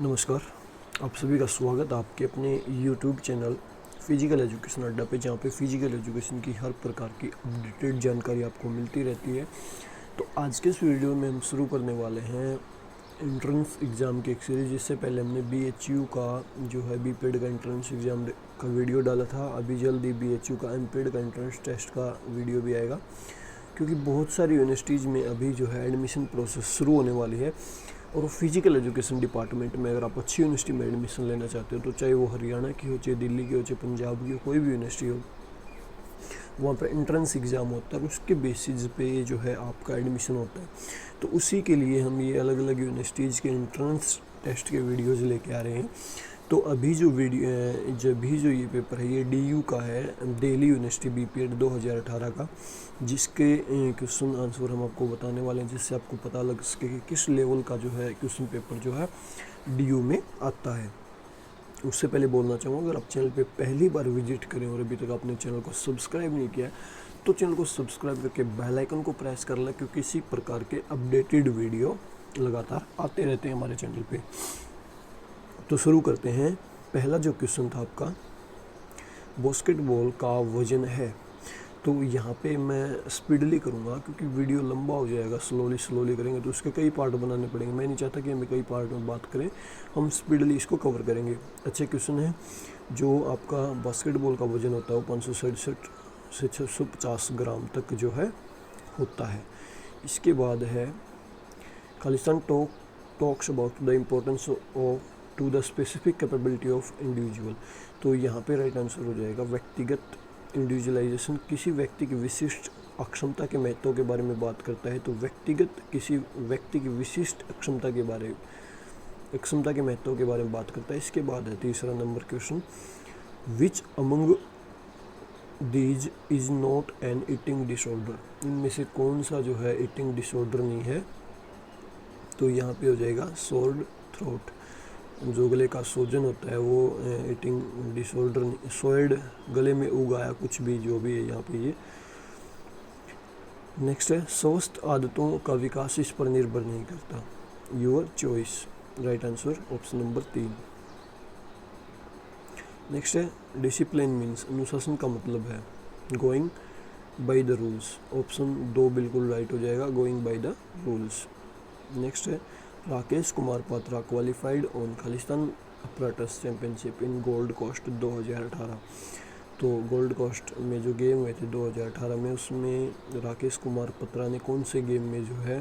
नमस्कार। आप सभी का स्वागत आपके अपने YouTube चैनल फिजिकल एजुकेशन अड्डा पे, जहाँ पे फिजिकल एजुकेशन की हर प्रकार की अपडेटेड जानकारी आपको मिलती रहती है। तो आज के इस वीडियो में हम शुरू करने वाले हैं एंट्रेंस एग्ज़ाम की एक सीरीज़। जिससे पहले हमने BHU का जो है बीपेड का एंट्रेंस एग्ज़ाम का वीडियो डाला था। अभी जल्दी BHU का एमपेड का एंट्रेंस टेस्ट का वीडियो भी आएगा, क्योंकि बहुत सारी यूनिवर्सिटीज़ में अभी जो है एडमिशन प्रोसेस शुरू होने वाली है। और फिजिकल एजुकेशन डिपार्टमेंट में अगर आप अच्छी यूनिवर्सिटी में एडमिशन लेना चाहते हो, तो चाहे वो हरियाणा की हो, चाहे दिल्ली की हो, चाहे पंजाब की हो, कोई भी यूनिवर्सिटी हो, वहाँ पर एंट्रेंस एग्ज़ाम होता है और उसके बेसिस पे जो है आपका एडमिशन होता है। तो उसी के लिए हम ये अलग अलग यूनिवर्सिटीज़ के एंट्रेंस टेस्ट के वीडियोज़ लेके आ रहे हैं। तो अभी जो ये पेपर है, ये DU का है, दिल्ली यूनिवर्सिटी बीपीएड 2018 का, जिसके क्वेश्चन आंसर हम आपको बताने वाले हैं, जिससे आपको पता लग सके कि किस लेवल का जो है क्वेश्चन पेपर जो है DU में आता है। उससे पहले बोलना चाहूँगा, अगर आप चैनल पे पहली बार विजिट करें और अभी तक आपने चैनल को सब्सक्राइब नहीं किया है, तो चैनल को सब्सक्राइब करके बेल आइकन को प्रेस कर लें, क्योंकि इसी प्रकार के अपडेटेड वीडियो लगातार आते रहते हैं हमारे चैनल पे। तो शुरू करते हैं। पहला जो क्वेश्चन था आपका, बास्केटबॉल का वजन है। तो यहाँ पे मैं स्पीडली करूँगा, क्योंकि वीडियो लंबा हो जाएगा। स्लोली करेंगे तो उसके कई पार्ट बनाने पड़ेंगे। मैं नहीं चाहता कि हमें कई पार्ट में बात करें, हम स्पीडली इसको कवर करेंगे। अच्छे क्वेश्चन है। जो आपका बास्केटबॉल का वजन होता है वो 567 से 650 ग्राम तक जो है होता है। इसके बाद है, Khalistan talks about the importance of to the specific capability of individual. तो यहाँ पे राइट आंसर हो जाएगा व्यक्तिगत इंडिविजुअलाइजेशन। किसी व्यक्ति की विशिष्ट अक्षमता के महत्व के बारे में बात करता है। तो व्यक्तिगत किसी व्यक्ति की विशिष्ट अक्षमता के महत्व के बारे में बात करता है। इसके बाद है तीसरा number question, which among these is not an eating disorder. इनमें से कौन सा जो है ईटिंग डिसऑर्डर नहीं है। तो यहाँ पे हो जाएगा सोर्ड थ्रोट। जो गले का सोजन होता है वो ईटिंग डिसऑर्डर, सोइड गले में उगाया कुछ भी जो भी है यहाँ पे ये। नेक्स्ट है, स्वस्थ आदतों का विकास इस पर निर्भर नहीं करता। Your choice. Right answer option number 3। Next है, डिसिप्लिन मीन्स, अनुशासन का मतलब है going by the rules. Option 2 बिल्कुल राइट हो जाएगा, going by the rules. Next है, Rakesh Kumar Patra qualified on Khalistan apprentice championship in Gold Coast 2018। तो गोल्ड कोस्ट में जो गेम हुए थे 2018 में, उसमें राकेश कुमार पात्रा ने कौन से गेम में जो है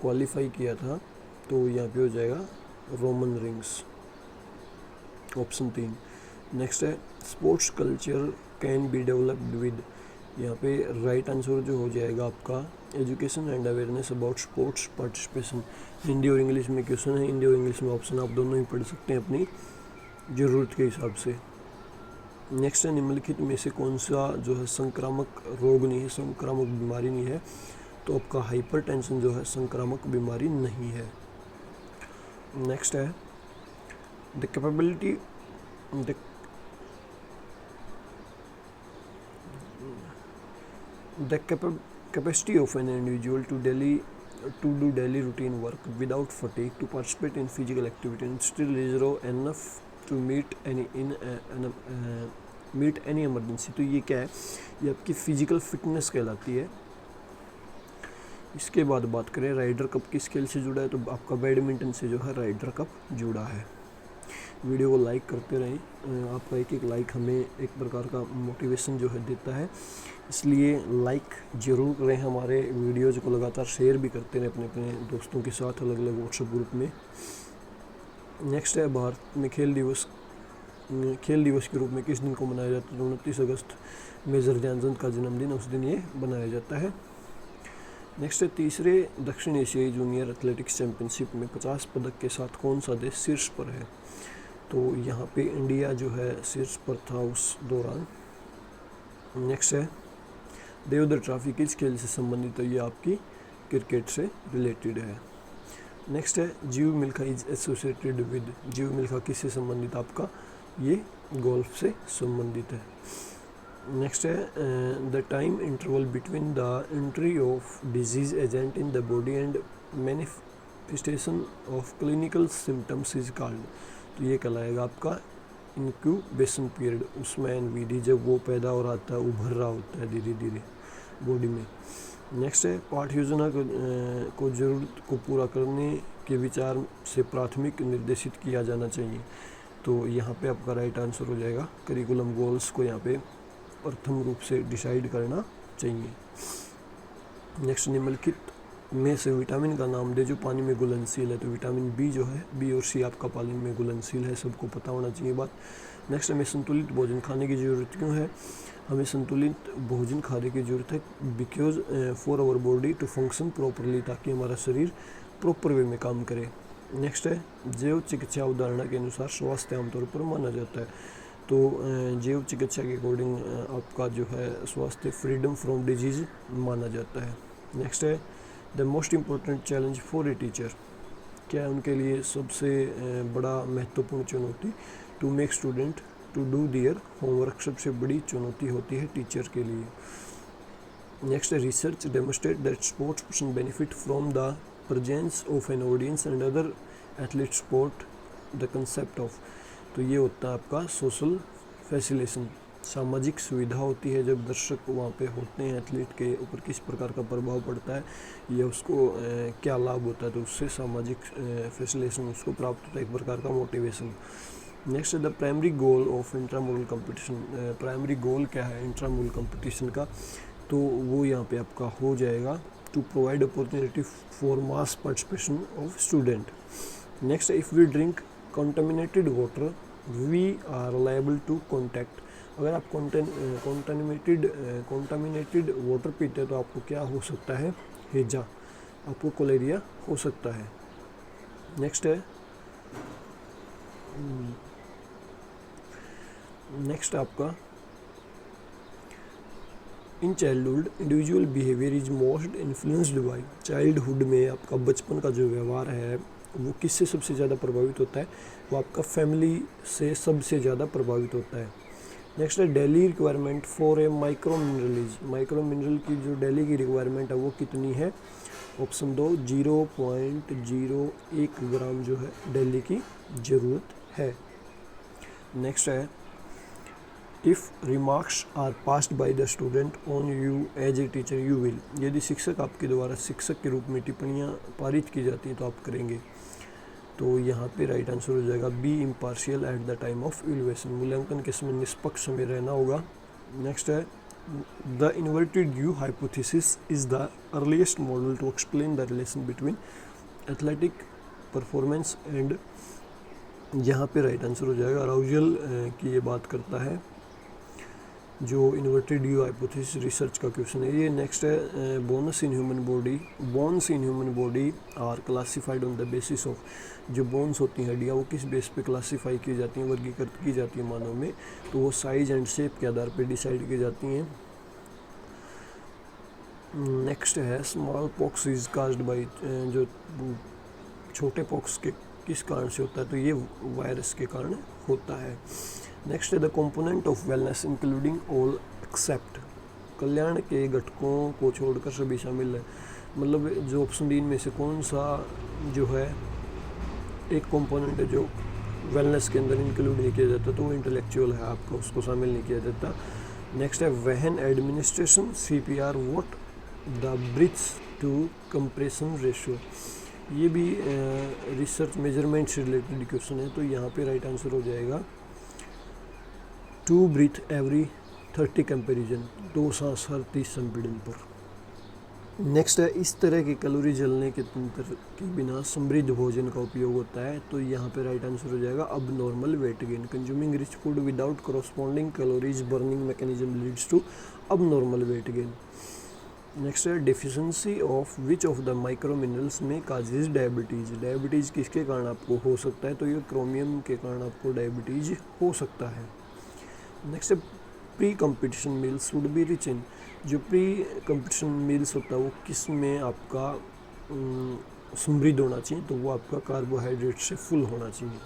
क्वालिफाई किया था। तो यहाँ पे हो जाएगा रोमन रिंग्स, ऑप्शन 3। नेक्स्ट है, sports culture can be developed with. यहाँ पे राइट आंसर जो हो जाएगा आपका education and awareness about sports participation. Hindi और इंग्लिश में क्वेश्चन है। हिंदी और इंग्लिश में ऑप्शन आप दोनों ही पढ़ सकते हैं अपनी ज़रूरत के हिसाब से। नेक्स्ट है, निम्नलिखित में से कौन सा जो है संक्रामक रोग नहीं है, संक्रामक बीमारी नहीं है। तो आपका हाइपरटेंशन जो है संक्रामक बीमारी नहीं है। नेक्स्ट है, the capability the capacity of an individual to do daily routine work without fatigue, to participate in physical activity and still reserve enough to meet any emergency। तो ये क्या है, ये आपकी फिजिकल फिटनेस कहलाती है। इसके बाद बात करें राइडर कप किस खेल से जुड़ा है। तो आपका बैडमिंटन से जो है राइडर कप जुड़ा है। वीडियो को लाइक करते रहें। आपका एक लाइक हमें एक प्रकार का मोटिवेशन जो है देता है, इसलिए लाइक ज़रूर करें। हमारे वीडियोज़ को लगातार शेयर भी करते रहें अपने अपने दोस्तों के साथ अलग अलग व्हाट्सएप ग्रुप में। नेक्स्ट है, भारत में खेल दिवस के रूप में किस दिन को मनाया जाता है। तो 29 अगस्त मेजर ध्यानचंद का जन्मदिन, उस दिन ये बनाया जाता है। नेक्स्ट है, तीसरे दक्षिण एशियाई जूनियर एथलेटिक्स चैंपियनशिप में 50 पदक के साथ कौन सा देश शीर्ष पर है। तो यहाँ पे इंडिया जो है शीर्ष पर था उस दौरान। नेक्स्ट है, देवधर ट्रॉफी किस खेल से संबंधित है। ये आपकी क्रिकेट से रिलेटेड है। नेक्स्ट है, जीव मिल्खा इज एसोसिएटेड विद। जीव मिल्खा किससे संबंधित, आपका ये गोल्फ से संबंधित है। नेक्स्ट है, the time interval between the entry of disease agent in the body and manifestation of clinical symptoms is called. तो ये कहलाएगा आपका इंक्यूबेशन पीरियड। उसमें एनवीडी जब वो पैदा हो रहा है, उभर रहा होता है धीरे धीरे बॉडी में। नेक्स्ट है पाठ योजना को जरूरत को पूरा करने के विचार से प्राथमिक निर्देशित किया जाना चाहिए। तो यहाँ पे आपका राइट आंसर हो जाएगा करिकुलम गोल्स को यहाँ पे प्रथम रूप से डिसाइड करना चाहिए। नेक्स्ट, निम्नलिखित में से विटामिन का नाम दे जो पानी में घुलनशील है। तो विटामिन बी जो है, बी और सी आपका पानी में घुलनशील है, सबको पता होना चाहिए बात। नेक्स्ट, हमें संतुलित भोजन खाने की ज़रूरत क्यों है? हमें संतुलित भोजन खाने की ज़रूरत है because for our body to function properly, ताकि हमारा शरीर प्रॉपर वे में काम करे। नेक्स्ट है जैव चिकित्सा अवधारणा के अनुसार स्वास्थ्य आमतौर पर माना जाता है। तो जैव चिकित्सा के अकॉर्डिंग आपका जो है स्वास्थ्य फ्रीडम फ्रॉम डिजीज माना जाता है। नेक्स्ट है the most important challenge for a teacher. क्या है उनके लिए सबसे बड़ा महत्वपूर्ण चुनौती? To make student to do their homework. सबसे बड़ी चुनौती होती है टीचर के लिए। नेक्स्ट है research demonstrate that sports person benefit from the presence of an audience and other athlete support the concept of. तो ये होता है आपका सोशल फैसिलेशन, सामाजिक सुविधा होती है जब दर्शक वहाँ पे होते हैं, एथलीट के ऊपर किस प्रकार का प्रभाव पड़ता है या उसको क्या लाभ होता है, तो उससे सामाजिक फैसिलेशन उसको प्राप्त होता है, एक प्रकार का motivation. Next the primary goal of intramural competition. Primary goal क्या है इंट्रामुरल कंपटीशन का? तो वो यहाँ पे आपका हो जाएगा to provide opportunity for mass participation of student. Next, if we drink contaminated water we are liable to contact। अगर आप contaminated वाटर पीते हैं तो आपको क्या हो सकता है? हैजा, आपको कोलेरिया हो सकता है। नेक्स्ट है नेक्स्ट आपका in childhood individual behaviour is most influenced by. Childhood में आपका बचपन का जो व्यवहार है वो किससे सबसे ज़्यादा प्रभावित होता है? वो आपका फैमिली से सबसे ज़्यादा प्रभावित होता है। नेक्स्ट है daily requirement for a micro mineral. Micro mineral की जो डेली की रिक्वायरमेंट है वो कितनी है? ऑप्शन 2 0.01 ग्राम जो है डेली की ज़रूरत है। नेक्स्ट है if remarks are passed by the student on you as a teacher you will. यदि शिक्षक आपके द्वारा शिक्षक के रूप में टिप्पणियाँ पारित की जाती हैं तो आप करेंगे। तो यहाँ पे राइट आंसर हो जाएगा be impartial at the time of evaluation. मूल्यांकन के समय निष्पक्ष समय रहना होगा। नेक्स्ट है the inverted U hypothesis is the earliest model to explain the relation between athletic performance and. यहाँ पे राइट आंसर हो जाएगा अराउजल की ये बात करता है, जो इन्वर्टेड यू हाइपोथेसिस रिसर्च का क्वेश्चन है ये। नेक्स्ट है bones in human body are classified on the basis of. जो बोन्स होती हैं हड्डियाँ वो किस बेस पे क्लासीफाई की जाती हैं, वर्गीकृत की जाती हैं मानव में? तो वो साइज एंड शेप के आधार पे डिसाइड की जाती हैं। नेक्स्ट है small pox is caused by. जो छोटे पॉक्स के किस कारण से होता है? तो ये वायरस के कारण होता है। नेक्स्ट है the component of wellness including all except. कल्याण के घटकों को छोड़कर सभी शामिल है। मतलब जो ऑप्शन 3 में से कौन सा जो है एक कंपोनेंट है जो वेलनेस के अंदर इंक्लूड नहीं किया जाता? तो वो इंटेलेक्चुअल है, आपको उसको शामिल नहीं किया जाता। नेक्स्ट है when administration CPR what the breaths to compression ratio. ये भी रिसर्च मेजरमेंट से रिलेटेड क्वेश्चन है। तो यहाँ पे राइट आंसर हो जाएगा 2 ब्रीथ एवरी 30 कंपेरिजन। 2 सांस हर 30 संपीड़न पर। नेक्स्ट है इस तरह की कैलोरी जलने के तंत्र के बिना समृद्ध भोजन का उपयोग होता है। तो यहाँ पे राइट आंसर हो जाएगा abnormal weight gain. Consuming rich food without corresponding calories burning mechanism leads to abnormal weight gain. Next है deficiency of which of the micro minerals में काजेज डायबिटीज़। डायबिटीज़ किसके कारण आपको हो सकता है? तो ये क्रोमियम के कारण आपको डायबिटीज़ हो सकता है। नेक्स्ट है pre competition meals would be rich in. जो प्री कंपटीशन मील्स होता है वो किस में आपका समृद्ध होना चाहिए? तो वो आपका कार्बोहाइड्रेट से फुल होना चाहिए।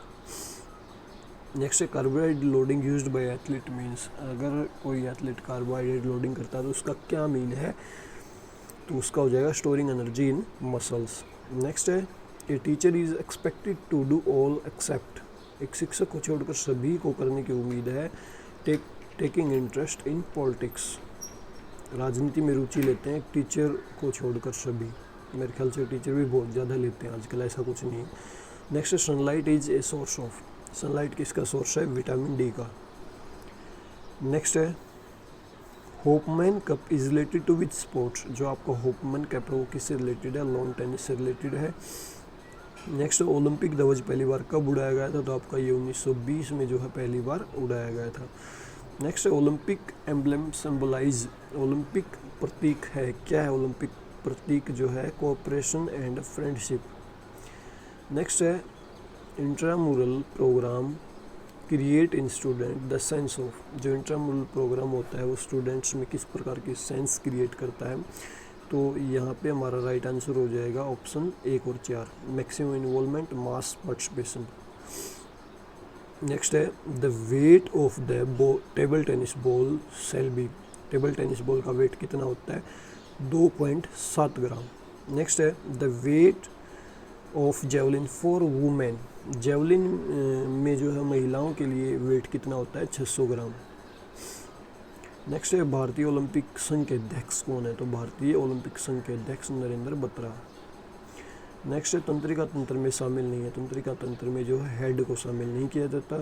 नेक्स्ट है carbohydrate loading used by athlete means. अगर कोई एथलीट कार्बोहाइड्रेट लोडिंग करता है तो उसका क्या मीन है? तो उसका हो जाएगा storing energy in muscles. Next है a teacher is expected to do all except, एक शिक्षक को छोड़कर सभी को करने की उम्मीद है। टेकिंग इंटरेस्ट इन पॉलिटिक्स, राजनीति में रुचि लेते हैं एक टीचर को छोड़कर सभी। मेरे ख्याल से टीचर भी बहुत ज़्यादा लेते हैं आजकल, ऐसा कुछ नहीं है। नेक्स्ट है sunlight is a source of, sunlight किसका सोर्स है? विटामिन डी का। नेक्स्ट है Hopman cup is related to which sports, जो आपका होपमैन कप है वो किससे रिलेटेड है? लॉन टेनिस से रिलेटेड है। नेक्स्ट ओलंपिक ध्वज पहली बार कब उड़ाया गया था? तो आपका ये 1920 में जो है पहली बार उड़ाया गया था। Next Olympic emblem symbolise, Olympic प्रतीक है, क्या है ओलंपिक प्रतीक जो है? Cooperation and friendship. नेक्स्ट है intramural programme create in student the sense of, जो इंट्रामुरल प्रोग्राम होता है वो स्टूडेंट्स में किस प्रकार की सेंस क्रिएट करता है? तो यहाँ पे हमारा राइट आंसर हो जाएगा ऑप्शन 1 और 4, maximum involvement, mass participation. Next है the weight of the table tennis ball shall be, table tennis ball का वेट कितना होता है? 2.7 ग्राम। नेक्स्ट है the weight of javelin for women, javelin में जो है महिलाओं के लिए वेट कितना होता है? 600 ग्राम। नेक्स्ट है भारतीय ओलंपिक संघ के अध्यक्ष कौन है? तो भारतीय ओलंपिक संघ के अध्यक्ष नरेंद्र बत्रा। नेक्स्ट है तंत्रिका तंत्र में शामिल नहीं है, तंत्रिका तंत्र में जो है हेड को शामिल नहीं किया जाता।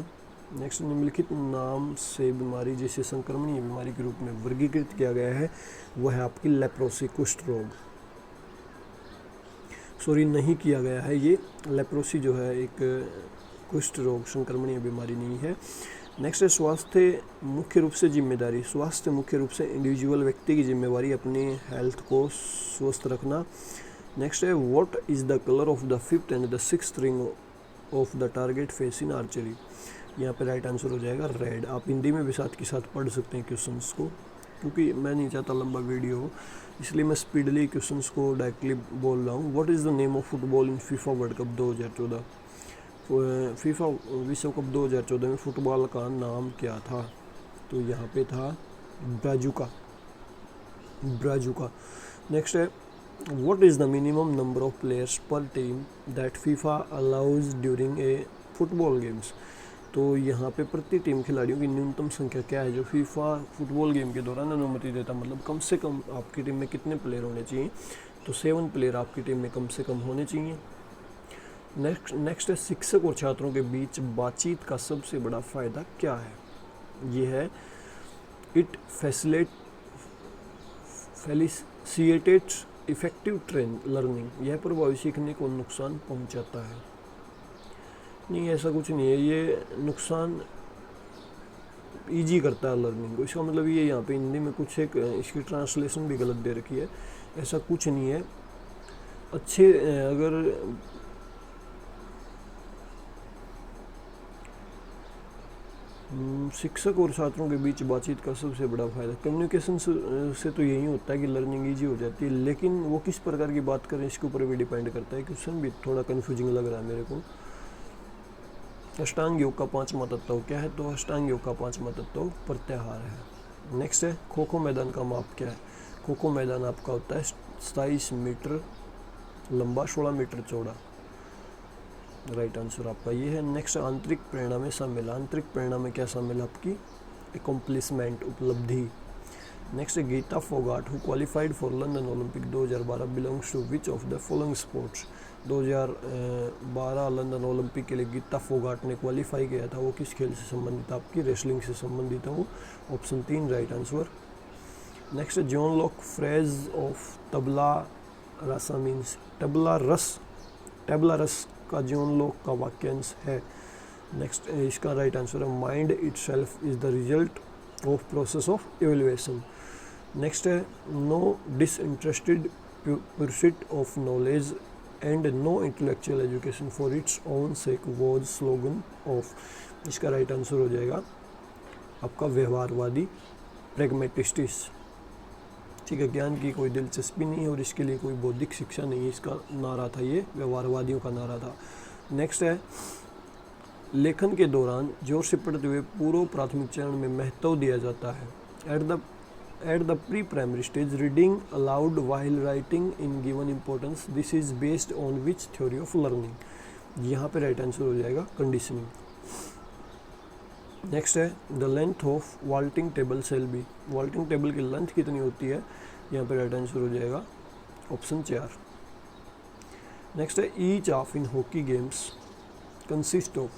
नेक्स्ट निम्नलिखित नाम से बीमारी जिसे संक्रमणीय बीमारी के रूप में वर्गीकृत किया गया है वह है आपकी लेप्रोसी, कुष्ठ रोग। सॉरी नहीं किया गया है, ये लेप्रोसी जो है एक कुष्ठ रोग संक्रमणीय बीमारी नहीं है। नेक्स्ट है स्वास्थ्य मुख्य रूप से जिम्मेदारी, स्वास्थ्य मुख्य रूप से इंडिविजुअल व्यक्ति की जिम्मेवारी अपनी हेल्थ को स्वस्थ रखना। नेक्स्ट है what is the colour of the 5th and the 6th ring of the target face in archery, यहाँ पे राइट आंसर हो जाएगा रेड। आप हिंदी में भी साथ के साथ पढ़ सकते हैं क्वेश्चंस को, क्योंकि मैं नहीं चाहता लंबा वीडियो हो, इसलिए मैं स्पीडली क्वेश्चंस को डायरेक्टली बोल रहा हूँ। What is the name of football in FIFA world cup 2014, FIFA विश्व कप 2014 में फुटबॉल का नाम क्या था? तो यहाँ पे था ब्राजुका, ब्राजुका। नेक्स्ट है what is the minimum number of players per team that FIFA allows during a football games, तो यहाँ पे प्रति टीम खिलाड़ियों की न्यूनतम संख्या क्या है जो फीफा फुटबॉल गेम के दौरान अनुमति देता? मतलब कम से कम आपकी टीम में कितने प्लेयर होने चाहिए? तो 7 प्लेयर आपकी टीम में कम से कम होने चाहिए। नेक्स्ट है शिक्षक और छात्रों के बीच बातचीत का सबसे बड़ा फ़ायदा क्या है? ये है इट फैसिलिटेट्स इफेक्टिव लर्निंग, यह प्रभावी सीखने को नुकसान पहुंचाता है। नहीं, ऐसा कुछ नहीं है, ये नुकसान ईजी करता है लर्निंग को, इसका मतलब ये यहाँ पे हिंदी में कुछ एक इसकी ट्रांसलेशन भी गलत दे रखी है, ऐसा कुछ नहीं है। अच्छे अगर शिक्षक और छात्रों के बीच बातचीत का सबसे बड़ा फायदा कम्युनिकेशन से तो यही होता है कि लर्निंग ईजी हो जाती है, लेकिन वो किस प्रकार की बात करें इसके ऊपर भी डिपेंड करता है। क्वेश्चन भी थोड़ा कन्फ्यूजिंग लग रहा है मेरे को। अष्टांग योग का 5वां तत्व क्या है? तो अष्टांग योग का 5वां तत्व प्रत्याहार है। नेक्स्ट है खो खो मैदान का माप क्या है? खो खो मैदान आपका होता है 27 मीटर लंबा, 16 मीटर चौड़ा। राइट आंसर आपका ये है। नेक्स्ट आंतरिक प्रेरणा में शामिल, आंतरिक प्रेरणा में क्या शामिल आपकी? अकम्प्लिशमेंट, उपलब्धि। Next Geeta Phogat who qualified for London Olympic 2012 belongs to which of the following sports, 2012 London Olympic के लिए गीता फोगाट ने क्वालिफाई किया था, वो किस खेल से संबंधित? आपकी रेसलिंग से संबंधित है वो, option 3 right answer. Next John Locke phrase of tabla रसा मीन्स, तबला रस का जॉन लॉक का वाक्यांश है। नेक्स्ट इसका राइट आंसर है mind itself is the result of process of evaluation. Next है no disinterested pursuit of knowledge and no intellectual education for its own sake was slogan of, इसका right answer हो जाएगा आपका व्यवहारवादी, प्रैग्मेटिस्टिस। ठीक है, ज्ञान की कोई दिलचस्पी नहीं है और इसके लिए कोई बौद्धिक शिक्षा नहीं है, इसका नारा था, ये व्यवहारवादियों का नारा था। नेक्स्ट है लेखन के दौरान जोर से पढ़ते हुए पूर्व प्राथमिक चरण में महत्व दिया जाता है। At the At the pre-primary stage, reading aloud while writing in given importance. This is based on which theory of learning? यहाँ पे राइट आंसर हो जाएगा कंडीशनिंग। नेक्स्ट है the length of vaulting table shall be. Vaulting table की length कितनी होती है? यहाँ पे राइट आंसर हो जाएगा ऑप्शन 4। नेक्स्ट है each half in hockey games consist of.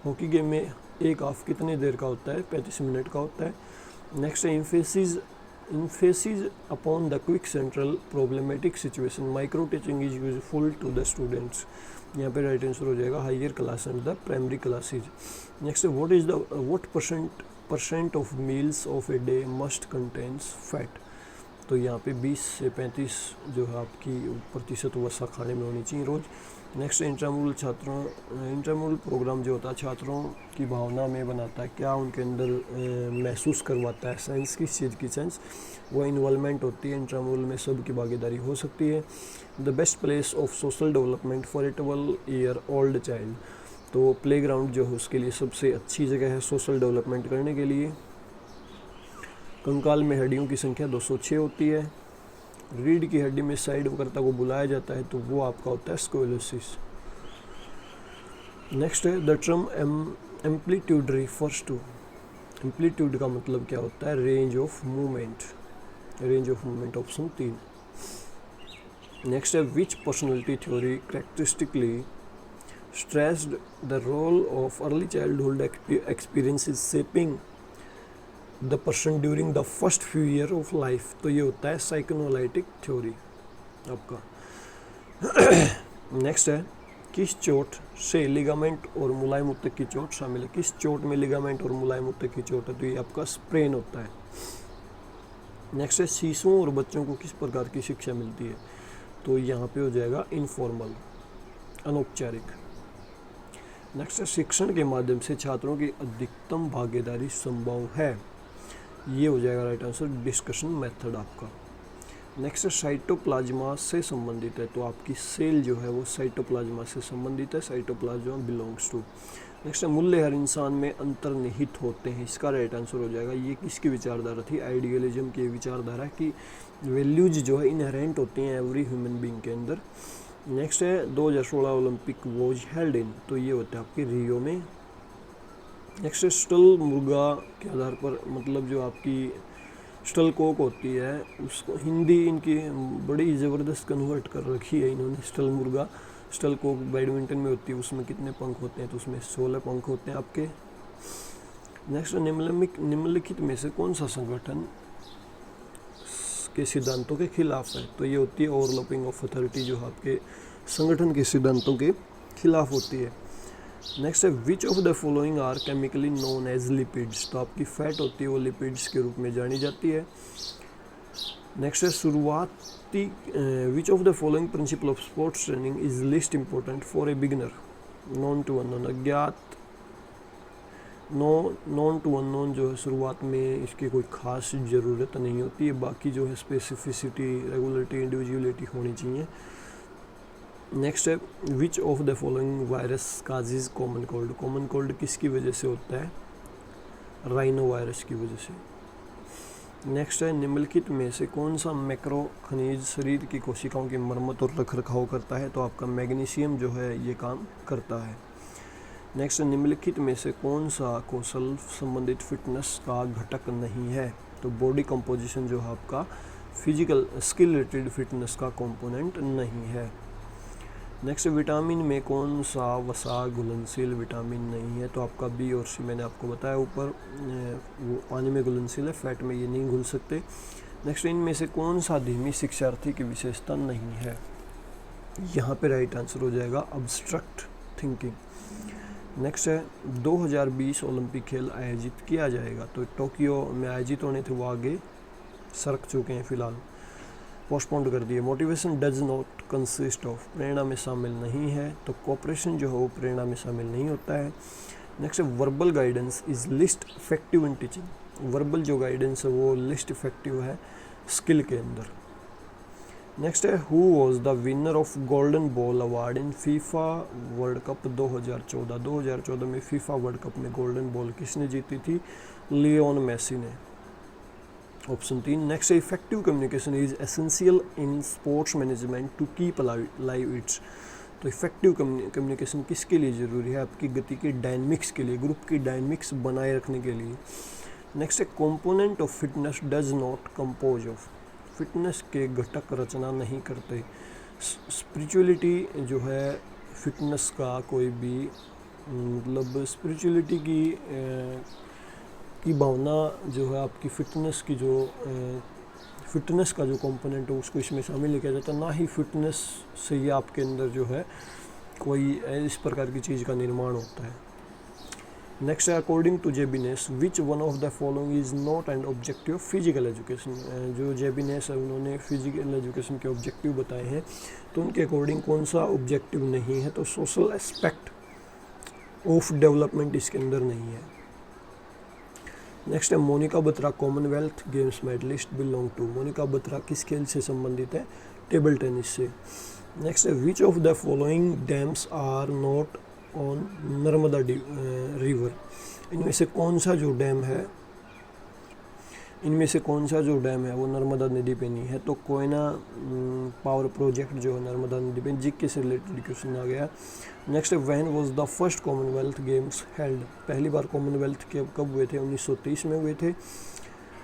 Hockey game में एक हाफ कितने देर का होता है? 35 मिनट का होता है। नेक्स्ट है emphasis upon the quick central problematic situation. Micro teaching is useful to the students. यहाँ पे राइट आंसर हो जाएगा higher class and the primary classes. Next है what percent of meals of a day must contains fat. तो यहाँ पे 20 से 35 जो है आपकी प्रतिशत वसा खाने में होनी चाहिए रोज़। नेक्स्ट इंट्रामुरल प्रोग्राम जो होता है छात्रों की भावना में बनाता है, क्या उनके अंदर महसूस करवाता है? साइंस किस चीज़ की साइंस? वो इन्वॉल्वमेंट होती है। इंट्रामुरल में सबकी भागीदारी हो सकती है। The best place of social development for a 12 year old child. तो प्लेग्राउंड जो है उसके लिए सबसे अच्छी जगह है सोशल डेवलपमेंट करने के लिए। कंकाल में हड्डियों की संख्या 206 होती है। रीढ़ की हड्डी में साइड वक्रता को बुलाया जाता है तो वो आपका होता है स्क्लेरोसिस। नेक्स्ट है the term amplitude refers to. Amplitude का मतलब क्या होता है? Range of movement. Range of movement option 3। Next है which personality theory characteristically stressed the role of early childhood experiences shaping the person during the first few year of life. तो ये होता है साइकोएनालिटिक थ्योरी आपका। Next है किस चोट से लिगामेंट और मुलायम ऊतक की चोट शामिल है? किस चोट में लिगामेंट और मुलायम ऊतक की चोट है? तो ये आपका स्प्रेन होता है। नेक्स्ट है शिशुओं और बच्चों को किस प्रकार की शिक्षा मिलती है? तो यहाँ पे हो जाएगा इनफॉर्मल, अनौपचारिक। नेक्स्ट है शिक्षण के माध्यम से छात्रों की अधिकतम भागीदारी संभव है। ये हो जाएगा राइट आंसर डिस्कशन मेथड आपका। नेक्स्ट है साइटोप्लाज्मा से संबंधित है। तो आपकी सेल जो है वो साइटोप्लाज्मा से संबंधित है। Cytoplasm belongs to. नेक्स्ट है मूल्य हर इंसान में अंतर्निहित होते हैं। इसका राइट आंसर हो जाएगा। ये किसकी विचारधारा थी? आइडियलिज्म की विचारधारा की वैल्यूज जो है इनहेरेंट होती हैं एवरी ह्यूमन बीइंग के अंदर। नेक्स्ट है 2016 ओलंपिक वॉज हेल्ड इन। तो ये होता है आपके रियो में। नेक्स्ट है स्टल मुर्गा के आधार पर मतलब जो आपकी स्टल कोक होती है उसको हिंदी इनकी बड़ी ज़बरदस्त कन्वर्ट कर रखी है इन्होंने। स्टल मुर्गा, स्टल कोक बैडमिंटन में होती है, उसमें कितने पंख होते हैं? तो उसमें 16 पंख होते हैं आपके। नेक्स्ट निम्नलिखित में से कौन सा संगठन के सिद्धांतों के खिलाफ है? तो ये होती है ओवरलैपिंग ऑफ अथॉरिटी, जो आपके संगठन के सिद्धांतों के खिलाफ होती है। नेक्स्ट है which of the following are chemically known as lipids. तो आपकी फैट होती है वो लिपिड्स के रूप में जानी जाती है। नेक्स्ट है शुरुआती which of the following principle of sports training is least important for a beginner. Known to unknown, अज्ञात नॉन टू अननोन जो है शुरुआत में इसकी कोई खास ज़रूरत नहीं होती है। बाकी जो है स्पेसिफिसिटी, रेगुलरिटी, इंडिविजुअलिटी होनी चाहिए। नेक्स्ट है which of the following virus causes common cold. Common cold किसकी वजह से होता है? राइनो वायरस की वजह से। नेक्स्ट है निम्नलिखित में से कौन सा मैक्रो खनिज शरीर की कोशिकाओं की मरम्मत और रखरखाव करता है? तो आपका मैग्नीशियम जो है ये काम करता है। नेक्स्ट निम्नलिखित में से कौन सा कौशल संबंधित फिटनेस का घटक नहीं है? तो बॉडी कंपोजिशन जो है आपका फिजिकल स्किल रिलेटेड फिटनेस का कंपोनेंट नहीं है। नेक्स्ट विटामिन में कौन सा वसा घुलनशील विटामिन नहीं है? तो आपका बी और सी मैंने आपको बताया ऊपर, वो पानी में घुलनशील है, फैट में ये नहीं घुल सकते। नेक्स्ट इनमें से कौन सा धीमी शिक्षार्थी की विशेषता नहीं है? यहाँ पे राइट आंसर हो जाएगा अब्स्ट्रक्ट थिंकिंग। नेक्स्ट है 2020 ओलंपिक खेल आयोजित किया जाएगा। तो टोक्यो में आयोजित होने थे वो आगे सरक चुके हैं फिलहाल, पोस्टपोन्ड कर दिए। Motivation does not consist of, प्रेरणा में शामिल नहीं है। तो कोऑपरेशन जो है वो प्रेरणा में शामिल नहीं होता है। नेक्स्ट है verbal guidance is list effective in teaching. Verbal जो गाइडेंस है वो लिस्ट इफेक्टिव है स्किल के अंदर। नेक्स्ट है who was the winner of golden ball award in FIFA world cup 2014। 2014 में फीफा वर्ल्ड कप में गोल्डन बॉल किसने जीती थी? लियोन मेसी ने। ऑप्शन 3। नेक्स्ट है effective communication is essential in sports management to keep live its. तो effective communication किसके लिए ज़रूरी है? आपकी गति की डायनमिक्स के लिए, ग्रुप की डायनमिक्स बनाए रखने के लिए। नेक्स्ट है component of fitness does not compose of. Fitness के घटक रचना नहीं करते। स्पिरिचुअलिटी जो है फिटनेस का कोई भी मतलब स्पिरिचुअलिटी की भावना जो है आपकी फिटनेस की जो फिटनेस का जो कंपोनेंट है उसको इसमें शामिल नहीं किया जाता। ना ही फिटनेस से ही आपके अंदर जो है कोई इस प्रकार की चीज़ का निर्माण होता है। नेक्स्ट है according to J B Nash which one of the following is not an objective of physical education. जो जेबिनेस है उन्होंने फिजिकल एजुकेशन के ऑब्जेक्टिव बताए हैं, तो उनके अकॉर्डिंग कौन सा ऑब्जेक्टिव नहीं है? तो सोशल एस्पेक्ट ऑफ डेवलपमेंट इसके अंदर नहीं है। नेक्स्ट है Monika Batra commonwealth games medalist belong to. Monika Batra किस खेल से संबंधित है? टेबल टेनिस से। नेक्स्ट है which of the following dams are not on Narmada river. इनमें से कौन सा जो डैम है वो नर्मदा नदी पे नहीं है? तो कोयना पावर प्रोजेक्ट जो है नर्मदा नदी पे, जीके से रिलेटेड क्वेश्चन आ गया। नेक्स्ट है when was the first Commonwealth games held. पहली बार कॉमनवेल्थ के कब हुए थे? 1930 में हुए थे।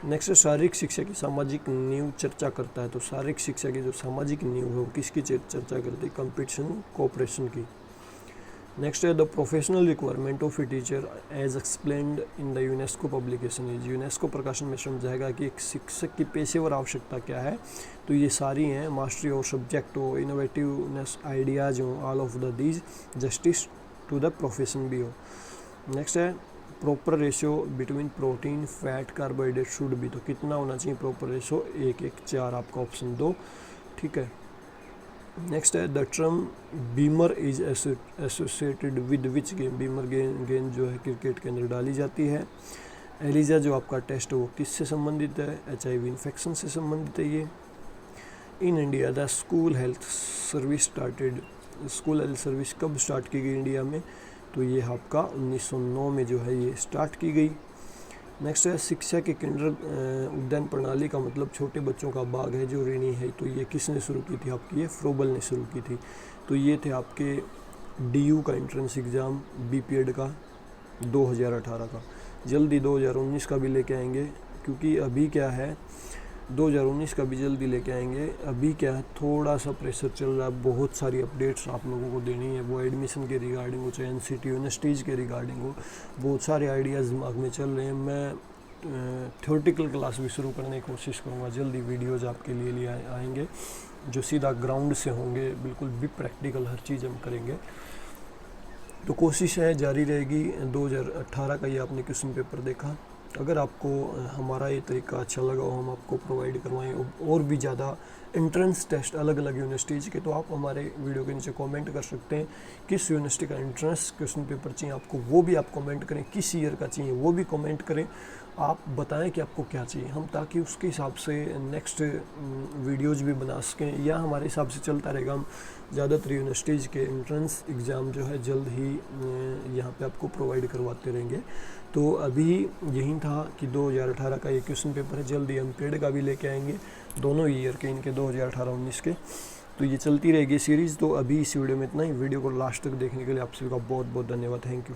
नेक्स्ट है शारीरिक शिक्षा की सामाजिक नींव चर्चा करता है। तो शारीरिक शिक्षा की जो सामाजिक नींव है वो किसकी चर्चा करती है? कंपटीशन कोऑपरेशन की। नेक्स्ट है the professional requirement of a teacher as explained in the UNESCO publication is. UNESCO प्रकाशन में समझाएगा कि एक शिक्षक की पेशेवर आवश्यकता क्या है। तो ये सारी हैं, मास्टरी और सब्जेक्ट हो, इनोवेटिवनेस, आइडियाज हो, all of the these, justice to the profession भी हो। नेक्स्ट है proper ratio between protein fat carbohydrate should be. तो कितना होना चाहिए प्रॉपर रेशियो? 1:4, आपका ऑप्शन 2 ठीक है। नेक्स्ट है the term Beamer is associated with which game. Beamer गेंद जो है क्रिकेट के अंदर डाली जाती है। एलिजा जो आपका टेस्ट है वो किससे संबंधित है? HIV इन्फेक्शन से संबंधित है ये। In India the school health service started. School health service कब स्टार्ट की गई इंडिया में? तो ये आपका 1909 में जो है ये स्टार्ट की गई। नेक्स्ट है शिक्षा के केंद्र उद्यान प्रणाली का मतलब छोटे बच्चों का बाग है जो ऋणी है। तो ये किसने शुरू की थी? आपकी ये फ्रोबल ने शुरू की थी। तो ये थे आपके DU का एंट्रेंस एग्ज़ाम BPED का 2018 का। जल्दी 2019 का भी लेके आएंगे, क्योंकि अभी क्या है 2019 का भी जल्दी लेके आएंगे। अभी क्या है थोड़ा सा प्रेशर चल रहा है, बहुत सारी अपडेट्स आप लोगों को देनी है, वो एडमिशन के रिगार्डिंग हो चाहे NCT यूनिवर्सिटीज़ के रिगार्डिंग हो, बहुत सारे आइडियाज़ दिमाग में चल रहे हैं। मैं थ्योरेटिकल क्लास भी शुरू करने की कोशिश करूँगा, जल्दी वीडियोज़ आपके लिए आएंगे जो सीधा ग्राउंड से होंगे, बिल्कुल भी प्रैक्टिकल हर चीज़ हम करेंगे। तो कोशिश है जारी रहेगी। 2018 का ये आपने क्वेश्चन पेपर देखा। अगर आपको हमारा ये तरीका अच्छा लगा हो, हम आपको प्रोवाइड करवाएं और भी ज़्यादा एंट्रेंस टेस्ट अलग अलग यूनिवर्सिटीज़ के, तो आप हमारे वीडियो के नीचे कमेंट कर सकते हैं किस यूनिवर्सिटी का एंट्रेंस क्वेश्चन पेपर चाहिए आपको, वो भी आप कमेंट करें। किस ईयर का चाहिए वो भी कमेंट करें। आप बताएं कि आपको क्या चाहिए, हम ताकि उसके हिसाब से नेक्स्ट वीडियोज़ भी बना सकें, या हमारे हिसाब से चलता रहेगा। हम ज़्यादातर यूनिवर्सिटीज़ के एंट्रेंस एग्ज़ाम जो है जल्द ही यहाँ पे आपको प्रोवाइड करवाते रहेंगे। तो अभी यही था कि 2018 का ये क्वेश्चन पेपर है, जल्दी हम पेड का भी लेके आएंगे, दोनों ईयर के इनके 2018-19 के। तो ये चलती रहेगी सीरीज़। तो अभी इस वीडियो में इतना ही। वीडियो को लास्ट तक देखने के लिए आप सभी का बहुत बहुत धन्यवाद। Thank you.